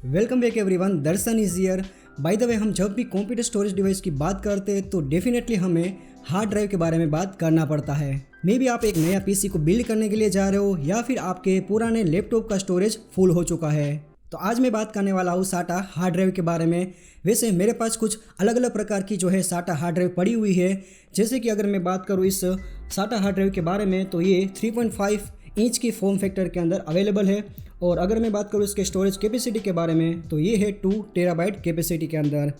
Welcome back everyone, Darshan is here. By the way, हम जब भी कंप्यूटर स्टोरेज डिवाइस की बात करते हैं तो डेफिनेटली हमें हार्ड ड्राइव के बारे में बात करना पड़ता है। मे बी आप एक नया पीसी को बिल्ड करने के लिए जा रहे हो या फिर आपके पुराने लैपटॉप का स्टोरेज फुल हो चुका है। तो आज मैं बात करने वाला हूँ साटा हार्ड ड्राइव के बारे में। वैसे मेरे पास कुछ अलग अलग प्रकार की साटा हार्ड ड्राइव पड़ी हुई है। जैसे कि अगर मैं बात करूँ इस साटा हार्ड ड्राइव के बारे में तो ये 3.5 इंच की फॉर्म फैक्टर के अंदर अवेलेबल है। और अगर मैं बात करूँ इसके स्टोरेज कैपेसिटी के बारे में तो ये है 2 टेराबाइट कैपेसिटी के अंदर।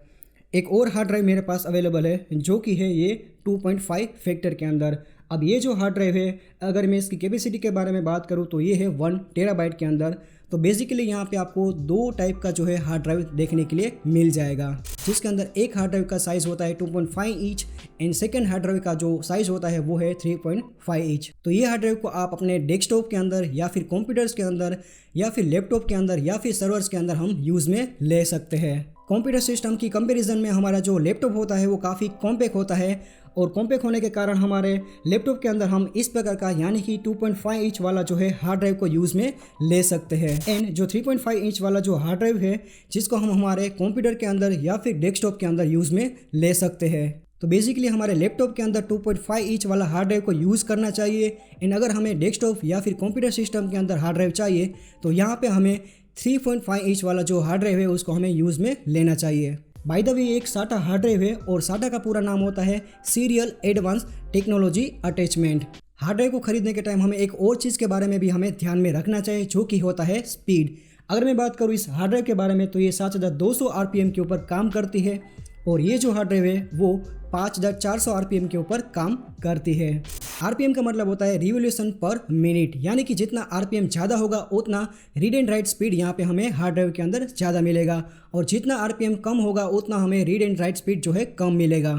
एक और हार्ड ड्राइव मेरे पास अवेलेबल है जो कि है ये 2.5 फैक्टर के अंदर। अब ये जो हार्ड ड्राइव है, अगर मैं इसकी कैपेसिटी के बारे में बात करूँ तो ये है 1 टेराबाइट के अंदर। तो बेसिकली यहाँ पे आपको दो टाइप का हार्ड ड्राइव देखने के लिए मिल जाएगा, जिसके अंदर एक हार्ड ड्राइव का साइज़ होता है 2.5 inch and second hard drive का जो साइज़ होता है वो है 3.5 इंच। तो ये हार्ड ड्राइव को आप अपने डेस्कटॉप के अंदर या फिर कंप्यूटर्स के अंदर या फिर लैपटॉप के अंदर या फिर सर्वर्स के अंदर हम यूज़ में ले सकते हैं। कंप्यूटर सिस्टम की कंपैरिजन में हमारा जो लैपटॉप होता है वो काफ़ी कॉम्पैक्ट होता है, और कॉम्पैक्ट होने के कारण हमारे लैपटॉप के अंदर हम इस प्रकार का यानी कि 2.5 इंच वाला हार्ड ड्राइव को यूज़ में ले सकते हैं। एंड जो 3.5 इंच वाला हार्ड ड्राइव है जिसको हम हमारे कंप्यूटर के अंदर या फिर डेस्कटॉप के अंदर यूज़ में ले सकते हैं। तो बेसिकली हमारे लैपटॉप के अंदर 2.5 इंच वाला हार्ड ड्राइव को यूज़ करना चाहिए। एंड अगर हमें डेस्कटॉप या फिर कंप्यूटर सिस्टम के अंदर हार्ड ड्राइव चाहिए तो यहाँ पे हमें 3.5 इंच वाला हार्ड ड्राइव है उसको हमें यूज़ में लेना चाहिए। बाय द वे, एक साटा हार्ड ड्राइव है और साटा का पूरा नाम होता है serial advance technology attachment. Hard drive को खरीदने के टाइम हमें एक और चीज़ के बारे में भी हमें ध्यान में रखना चाहिए जो कि होता है स्पीड। अगर मैं बात करूँ इस हार्ड ड्राइव के बारे में तो ये 7200 आरपीएम के ऊपर काम करती है, और ये जो हार्ड ड्राइव है वो 5400 आरपीएम के ऊपर काम करती है। आरपीएम का मतलब होता है रिवोल्यूशन पर मिनट, यानी कि जितना आरपीएम ज़्यादा होगा उतना रीड एंड राइट स्पीड यहाँ पे हमें हार्ड ड्राइव के अंदर ज़्यादा मिलेगा, और जितना आरपीएम कम होगा उतना हमें रीड एंड राइट स्पीड कम मिलेगा।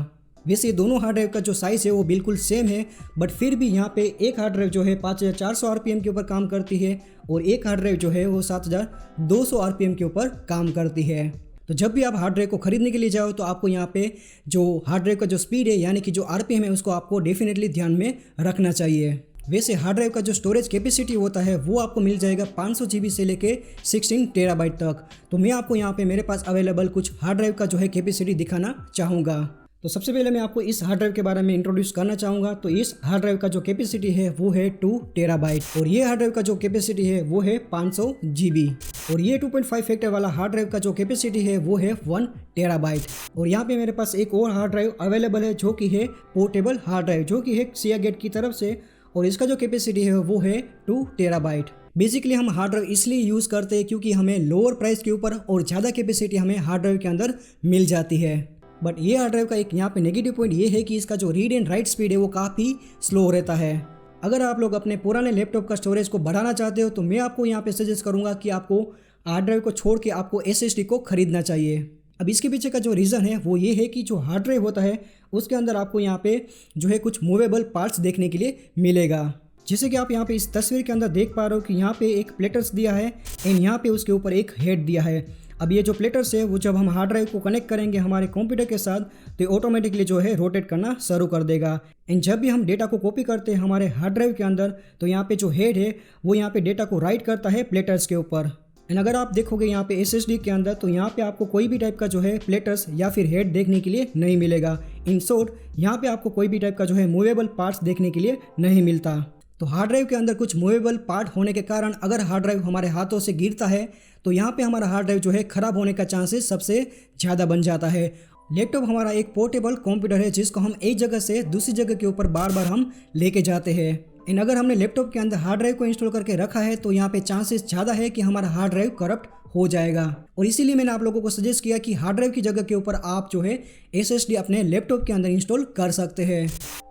वैसे ये दोनों हार्ड ड्राइव का जो साइज़ है वो बिल्कुल सेम है, बट फिर भी यहाँ पे एक हार्ड ड्राइव 5400 आरपीएम के ऊपर काम करती है और एक हार्ड ड्राइव वो 7200 आरपीएम के ऊपर काम करती है। तो जब भी आप हार्ड ड्राइव को खरीदने के लिए जाओ तो आपको यहाँ पे जो हार्ड ड्राइव का स्पीड है यानी कि जो आरपीएम है उसको आपको डेफिनेटली ध्यान में रखना चाहिए। वैसे हार्ड ड्राइव का जो स्टोरेज कैपेसिटी होता है वो आपको मिल जाएगा 500 GB से लेके 16 टेराबाइट तक। तो मैं आपको यहाँ पे मेरे पास अवेलेबल कुछ हार्ड ड्राइव का कैपेसिटी दिखाना चाहूँगा। तो सबसे पहले मैं आपको इस हार्ड ड्राइव के बारे में इंट्रोड्यूस करना चाहूँगा। तो इस हार्ड ड्राइव का जो कैपेसिटी है वो है 2 टेराबाइट, और ये हार्ड ड्राइव का जो कैपेसिटी है वो है 500 GB, और ये 2.5 फैक्टर वाला हार्ड ड्राइव का जो कैपेसिटी है वो है 1 टेराबाइट। और यहाँ पे मेरे पास एक और हार्ड ड्राइव अवेलेबल है जो कि है पोर्टेबल हार्ड ड्राइव, जो कि है सियागेट की तरफ से, और इसका जो कैपेसिटी है वो है 2 टेराबाइट। बेसिकली हम हार्ड ड्राइव इसलिए यूज़ करते हैं क्योंकि हमें लोअर प्राइस के ऊपर और ज़्यादा कैपेसिटी हमें हार्ड ड्राइव के अंदर मिल जाती है। बट ये हार्ड ड्राइव का एक यहाँ पे नेगेटिव पॉइंट ये है कि इसका जो रीड एंड राइट स्पीड है वो काफ़ी स्लो रहता है। अगर आप लोग अपने पुराने लैपटॉप का स्टोरेज को बढ़ाना चाहते हो तो मैं आपको यहाँ पे सजेस्ट करूँगा कि आपको हार्ड ड्राइव को छोड़ के आपको SSD को खरीदना चाहिए। अब इसके पीछे का जो रीज़न है वो ये है कि जो हार्ड ड्राइव होता है उसके अंदर आपको यहाँ पे कुछ मूवेबल पार्ट्स देखने के लिए मिलेगा। जैसे कि आप यहाँ पे इस तस्वीर के अंदर देख पा रहे हो कि यहाँ पे एक प्लेटर्स दिया है एंड यहाँ पे उसके ऊपर एक हेड दिया है। अब ये जो प्लेटर्स है वो जब हम हार्ड ड्राइव को कनेक्ट करेंगे हमारे कंप्यूटर के साथ तो ऑटोमेटिकली रोटेट करना शुरू कर देगा। एंड जब भी हम डेटा को कॉपी करते हैं हमारे हार्ड ड्राइव के अंदर तो यहाँ पे जो हेड है वो यहाँ पे डेटा को राइट करता है प्लेटर्स के ऊपर। एंड अगर आप देखोगे यहाँ पे SSD के अंदर तो यहाँ पे आपको कोई भी टाइप का प्लेटर्स या फिर हेड देखने के लिए नहीं मिलेगा। इन शॉर्ट यहाँ पे आपको कोई भी टाइप का मूवेबल पार्ट्स देखने के लिए नहीं मिलता। तो हार्ड ड्राइव के अंदर कुछ मूवेबल पार्ट होने के कारण अगर हार्ड ड्राइव हमारे हाथों से गिरता है तो यहाँ पे हमारा हार्ड ड्राइव खराब होने का चांसेस सबसे ज़्यादा बन जाता है। लैपटॉप हमारा एक पोर्टेबल कंप्यूटर है जिसको हम एक जगह से दूसरी जगह के ऊपर बार बार हम लेके जाते हैं। एंड अगर हमने लैपटॉप के अंदर हार्ड ड्राइव को इंस्टॉल करके रखा है तो यहाँ पे चांसेस ज़्यादा है कि हमारा हार्ड ड्राइव करप्ट हो जाएगा, और इसीलिए मैंने आप लोगों को सजेस्ट किया कि हार्ड ड्राइव की जगह के ऊपर आप SSD अपने लैपटॉप के अंदर इंस्टॉल कर सकते हैं।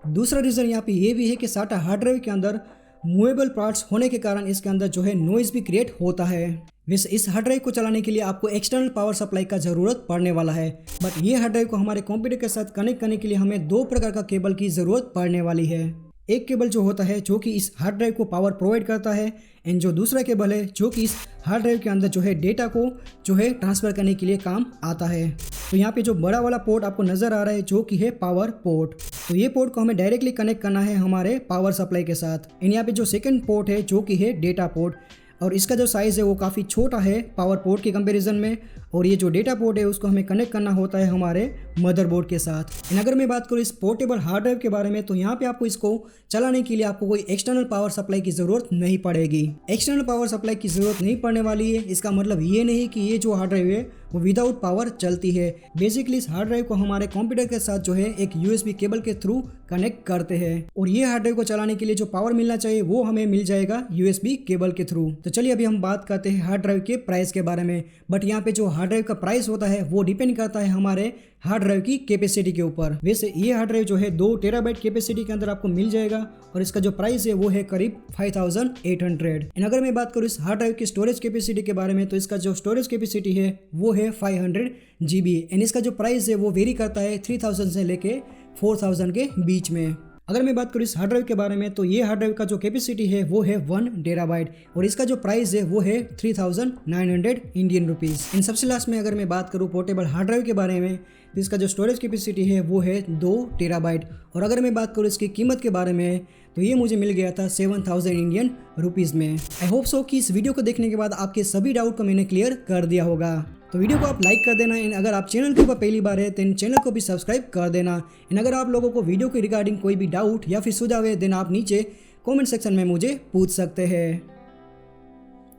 दूसरा रीज़न यहाँ पे ये भी है कि साटा हार्ड ड्राइव के अंदर मूवेबल पार्ट्स होने के कारण इसके अंदर नॉइज़ भी क्रिएट होता है। वैसे इस हार्ड ड्राइव को चलाने के लिए आपको एक्सटर्नल पावर सप्लाई का ज़रूरत पड़ने वाला है, बट ये हार्ड ड्राइव को हमारे कंप्यूटर के साथ कनेक्ट करने के लिए हमें दो प्रकार का केबल की ज़रूरत पड़ने वाली है। एक केबल होता है जो कि इस हार्ड ड्राइव को पावर प्रोवाइड करता है, एंड जो दूसरा केबल है जो कि इस हार्ड ड्राइव के अंदर डेटा को ट्रांसफ़र करने के लिए काम आता है। तो यहाँ पे जो बड़ा वाला पोर्ट आपको नज़र आ रहा है जो कि है पावर पोर्ट, तो ये पोर्ट को हमें डायरेक्टली कनेक्ट करना है हमारे पावर सप्लाई के साथ। एंड यहाँ पे जो सेकंड पोर्ट है जो कि है डेटा पोर्ट, और इसका जो साइज़ है वो काफ़ी छोटा है पावर पोर्ट के कंपैरिजन में। और ये जो डेटा पोर्ट है उसको हमें कनेक्ट करना होता है हमारे मदरबोर्ड के साथ। अगर मैं बात करूँ इस पोर्टेबल हार्ड ड्राइव के बारे में, तो यहाँ पे आपको इसको चलाने के लिए आपको कोई एक्सटर्नल पावर सप्लाई की ज़रूरत नहीं पड़ेगी। एक्सटर्नल पावर सप्लाई की ज़रूरत नहीं पड़ने वाली है, इसका मतलब ये नहीं कि ये जो हार्ड ड्राइव है वो विदाउट पावर चलती है। बेसिकली इस हार्ड ड्राइव को हमारे कंप्यूटर के साथ जो है एक USB केबल के थ्रू कनेक्ट करते हैं और ये हार्ड ड्राइव को चलाने के लिए जो पावर मिलना चाहिए वो हमें मिल जाएगा USB केबल के थ्रू। तो चलिए अभी हम बात करते हैं हार्ड ड्राइव के प्राइस के बारे में। बट यहाँ पे जो हार्ड ड्राइव का प्राइस होता है वो डिपेंड करता है हमारे हार्ड ड्राइव की कैपेसिटी के ऊपर। वैसे ये हार्ड ड्राइव जो है 2 टेराबाइट कैपेसिटी के अंदर आपको मिल जाएगा और इसका जो प्राइस है वो है करीब 5800। अगर मैं बात करूँ इस हार्ड ड्राइव की स्टोरेज कैपेसिटी के बारे में, तो इसका जो स्टोरेज कैपेसिटी है वो है 500 GB एंड इसका जो प्राइस है वो वेरी करता है 3000 से लेके 4000 के बीच में। अगर मैं बात करूँ इस हार्ड ड्राइव के बारे में, तो ये हार्ड ड्राइव का जो कैपेसिटी है वो है 1 टेराबाइट और इसका जो प्राइस है वो है 3900 इंडियन रुपीज़। इन सबसे लास्ट में अगर मैं बात करूँ पोर्टेबल हार्ड ड्राइव के बारे में, तो इसका जो स्टोरेज कैपेसिटी है वो है 2 टेराबाइट और अगर मैं बात करूँ इसकी कीमत के बारे में, तो ये मुझे मिल गया था 7000 इंडियन रुपीज़ में। आई होप सो कि इस वीडियो को देखने के बाद आपके सभी डाउट को मैंने क्लियर कर दिया होगा। तो वीडियो को आप लाइक कर देना एंड अगर आप चैनल के ऊपर पहली बार है तो चैनल को भी सब्सक्राइब कर देना एंड अगर आप लोगों को वीडियो के रिगार्डिंग कोई भी डाउट या फिर सुझाव है देन आप नीचे कमेंट सेक्शन में मुझे पूछ सकते हैं।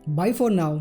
Bye for now.